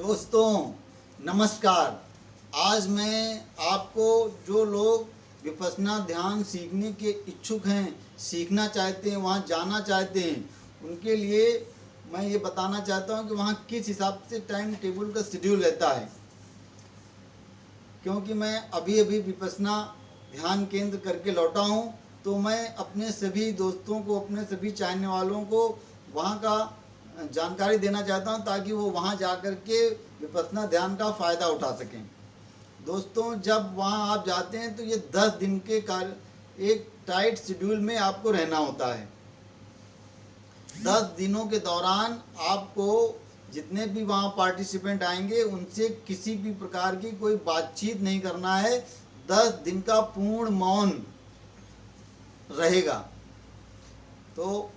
दोस्तों नमस्कार। आज मैं आपको, जो लोग विपश्यना ध्यान सीखने के इच्छुक हैं, सीखना चाहते हैं, वहाँ जाना चाहते हैं, उनके लिए मैं ये बताना चाहता हूँ कि वहाँ किस हिसाब से टाइम टेबल का शेड्यूल रहता है। क्योंकि मैं अभी अभी विपश्यना ध्यान केंद्र करके लौटा हूँ, तो मैं अपने सभी दोस्तों को, अपने सभी चाहने वालों को वहाँ का जानकारी देना चाहता हूँ, ताकि वो वहाँ जा कर के विपश्यना ध्यान का फ़ायदा उठा सकें। दोस्तों, जब वहाँ आप जाते हैं तो ये 10 दिन के कार्य, एक टाइट शेड्यूल में आपको रहना होता है। 10 दिनों के दौरान आपको जितने भी वहाँ पार्टिसिपेंट आएंगे उनसे किसी भी प्रकार की कोई बातचीत नहीं करना है। 10 दिन का पूर्ण मौन रहेगा। तो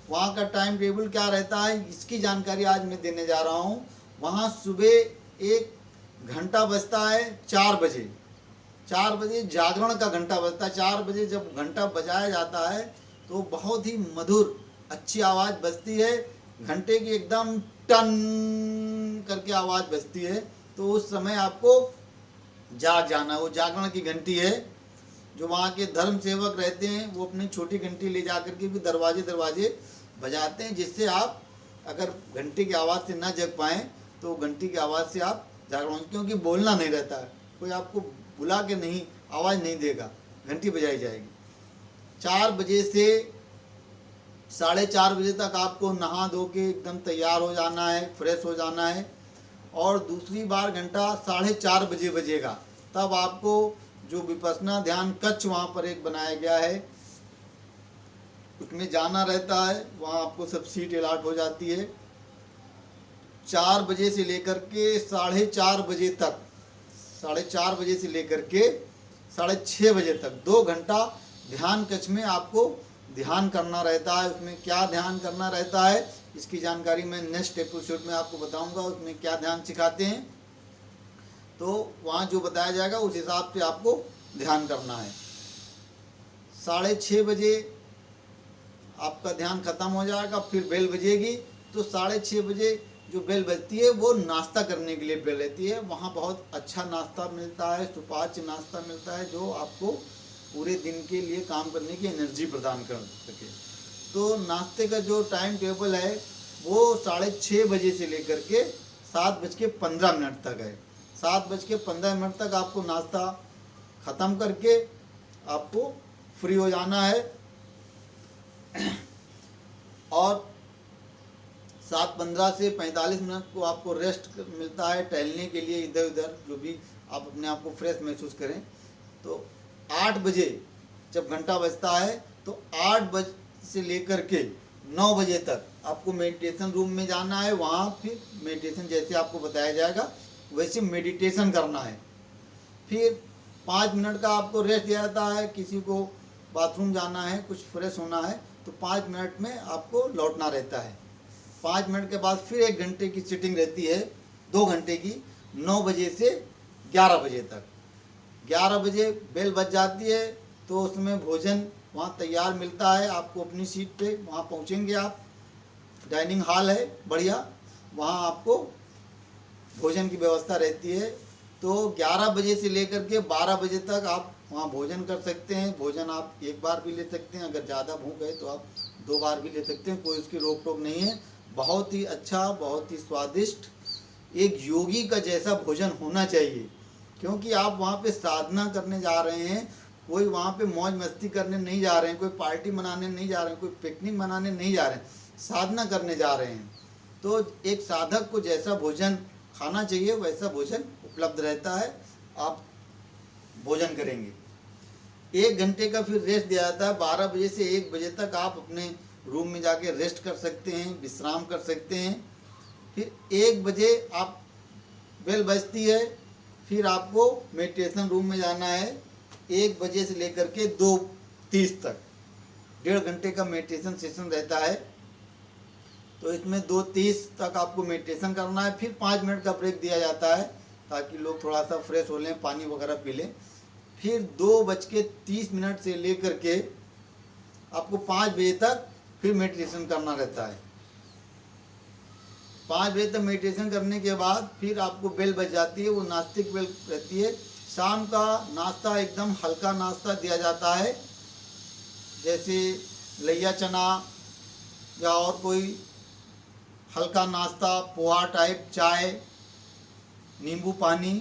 वहाँ का टाइम टेबल क्या रहता है, इसकी जानकारी आज मैं देने जा रहा हूँ। वहाँ सुबह 1 घंटा बजता है 4 बजे। 4 बजे जागरण का घंटा बजता है। 4 बजे जब घंटा बजाया जाता है तो बहुत ही मधुर अच्छी आवाज़ बजती है। घंटे की एकदम टन करके आवाज़ बजती है। तो उस समय आपको जाग जाना। वो जागरण की घंटी है। जो वहाँ के धर्म सेवक रहते हैं वो अपनी छोटी घंटी ले जा कर के भी दरवाजे दरवाजे बजाते हैं, जिससे आप अगर घंटी की आवाज़ से ना जग पाएँ तो घंटी की आवाज़ से आप जागरण, क्योंकि बोलना नहीं रहता है, कोई आपको बुला के नहीं, आवाज़ नहीं देगा, घंटी बजाई जाएगी। 4 बजे से 4:30 बजे तक आपको नहा धो के एकदम तैयार हो जाना है, फ्रेश हो जाना है। और दूसरी बार घंटा 4:30 बजे बजेगा। तब आपको जो विपश्यना ध्यान कक्ष वहाँ पर एक बनाया गया है, उसमें जाना रहता है। वहाँ आपको सब सीट अलॉट हो जाती है। 4 बजे से लेकर के 4:30 बजे तक, 4:30 बजे से लेकर के 6:30 बजे तक 2 घंटा ध्यान कक्ष में आपको ध्यान करना रहता है। उसमें क्या ध्यान करना रहता है, इसकी जानकारी मैं नेक्स्ट एपिसोड में आपको बताऊंगा। उसमें क्या ध्यान सिखाते हैं, तो वहाँ जो बताया जाएगा उस हिसाब से आपको ध्यान करना है। 6:30 बजे आपका ध्यान खत्म हो जाएगा, फिर बेल बजेगी। तो 6:30 बजे जो बेल बजती है वो नाश्ता करने के लिए बेल रहती है। वहाँ बहुत अच्छा नाश्ता मिलता है, सुपाच्य नाश्ता मिलता है, जो आपको पूरे दिन के लिए काम करने की एनर्जी प्रदान कर सके। तो नाश्ते का जो टाइम टेबल है वो 6:30 बजे से लेकर के 7:15 तक है। 7:15 तक आपको नाश्ता ख़त्म करके आपको फ्री हो जाना है। और 7:15 से 45 मिनट को आपको रेस्ट मिलता है, टहलने के लिए इधर उधर, जो भी आप अपने आप को फ्रेश महसूस करें। तो 8 बजे जब घंटा बजता है तो 8 बजे से लेकर के 9 बजे तक आपको मेडिटेशन रूम में जाना है। वहाँ फिर मेडिटेशन जैसे आपको बताया जाएगा वैसे मेडिटेशन करना है। फिर 5 मिनट का आपको रेस्ट दिया जाता है। किसी को बाथरूम जाना है, कुछ फ्रेश होना है, तो 5 मिनट में आपको लौटना रहता है। 5 मिनट के बाद फिर 1 घंटे की सिटिंग रहती है, 2 घंटे की, 9 बजे से 11 बजे तक। 11 बजे बेल बज जाती है तो उसमें भोजन वहाँ तैयार मिलता है। आपको अपनी सीट पे वहाँ पहुँचेंगे आप, डाइनिंग हॉल है बढ़िया, वहाँ आपको भोजन की व्यवस्था रहती है। तो 11 बजे से लेकर के 12 बजे तक आप वहाँ भोजन कर सकते हैं। भोजन आप एक बार भी ले सकते हैं, अगर ज़्यादा भूख है तो आप 2 बार भी ले सकते हैं, कोई उसकी रोक टोक नहीं है। बहुत ही अच्छा, बहुत ही स्वादिष्ट, एक योगी का जैसा भोजन होना चाहिए। क्योंकि आप वहाँ पे साधना करने जा रहे हैं, कोई वहाँ पे मौज मस्ती करने नहीं जा रहे हैं, कोई पार्टी मनाने नहीं जा रहे हैं, कोई पिकनिक मनाने नहीं जा रहे हैं, साधना करने जा रहे हैं। तो एक साधक को जैसा भोजन खाना चाहिए वैसा भोजन उपलब्ध रहता है। आप भोजन करेंगे। 1 घंटे का फिर रेस्ट दिया जाता है। 12 बजे से 1 बजे तक आप अपने रूम में जाके रेस्ट कर सकते हैं, विश्राम कर सकते हैं। फिर 1 बजे आप बेल बजती है, फिर आपको मेडिटेशन रूम में जाना है। 1 बजे से लेकर के 2:30 तक 1.5 घंटे का मेडिटेशन सेशन रहता है। तो इसमें 2:30 तक आपको मेडिटेशन करना है। फिर 5 मिनट का ब्रेक दिया जाता है ताकि लोग थोड़ा सा फ्रेश हो लें, पानी वगैरह पी लें। फिर 2:30 से लेकर के आपको 5 बजे तक फिर मेडिटेशन करना रहता है। 5 बजे तक मेडिटेशन करने के बाद फिर आपको बेल बज जाती है, वो नास्तिक बेल रहती है। शाम का नाश्ता एकदम हल्का नाश्ता दिया जाता है, जैसे लैया चना या और कोई हल्का नाश्ता, पोहा टाइप, चाय, नींबू पानी,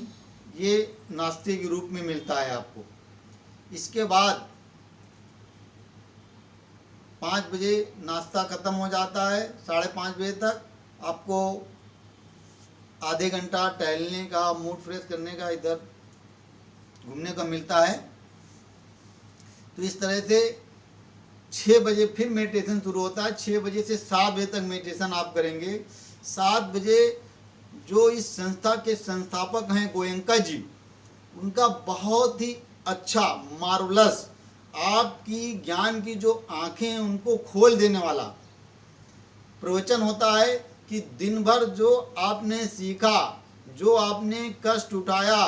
ये नाश्ते के रूप में मिलता है आपको। इसके बाद 5 बजे नाश्ता ख़त्म हो जाता है, 5:30 बजे तक आपको आधे घंटा टहलने का, मूड फ्रेश करने का, इधर घूमने का मिलता है। तो इस तरह से 6 बजे फिर मेडिटेशन शुरू होता है। 6 बजे से 7 बजे तक मेडिटेशन आप करेंगे। 7 बजे जो इस संस्था के संस्थापक हैं गोयंका जी, उनका बहुत ही अच्छा, मार्वलस, आपकी ज्ञान की जो आंखें हैं उनको खोल देने वाला प्रवचन होता है कि दिन भर जो आपने सीखा, जो आपने कष्ट उठाया,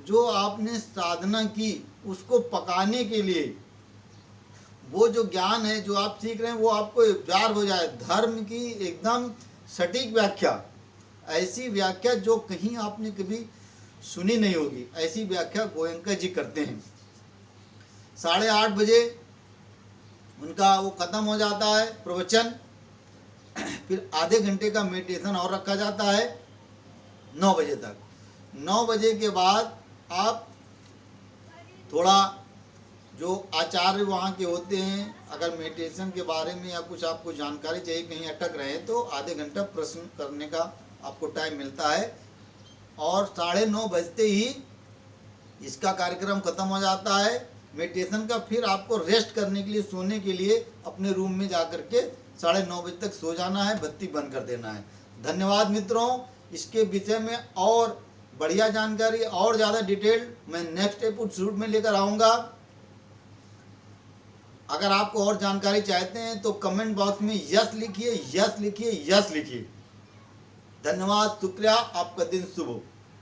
जो आपने साधना की, उसको पकाने के लिए वो जो ज्ञान है जो आप सीख रहे हैं वो आपको उपजार हो जाए। धर्म की एकदम सटीक व्याख्या, ऐसी व्याख्या जो कहीं आपने कभी सुनी नहीं होगी, ऐसी व्याख्या गोयंका जी करते हैं। 8:30 बजे उनका वो ख़त्म हो जाता है प्रवचन। फिर आधे घंटे का मेडिटेशन और रखा जाता है 9 बजे तक। 9 बजे के बाद आप थोड़ा जो आचार्य वहाँ के होते हैं, अगर मेडिटेशन के बारे में या कुछ आपको जानकारी चाहिए, कहीं अटक रहे हैं तो आधे घंटा प्रश्न करने का आपको टाइम मिलता है। और 9:30 बजते ही इसका कार्यक्रम ख़त्म हो जाता है मेडिटेशन का। फिर आपको रेस्ट करने के लिए, सोने के लिए अपने रूम में जा कर के 9:30 बजे तक सो जाना है, बत्ती बंद कर देना है। धन्यवाद मित्रों। इसके विषय में और बढ़िया जानकारी और ज़्यादा डिटेल मैं नेक्स्ट एपिसोड में लेकर आऊँगा। अगर आपको और जानकारी चाहते हैं तो कमेंट बॉक्स में यस लिखिए, यस लिखिए, यस लिखिए। धन्यवाद, शुक्रिया, आपका दिन शुभ हो।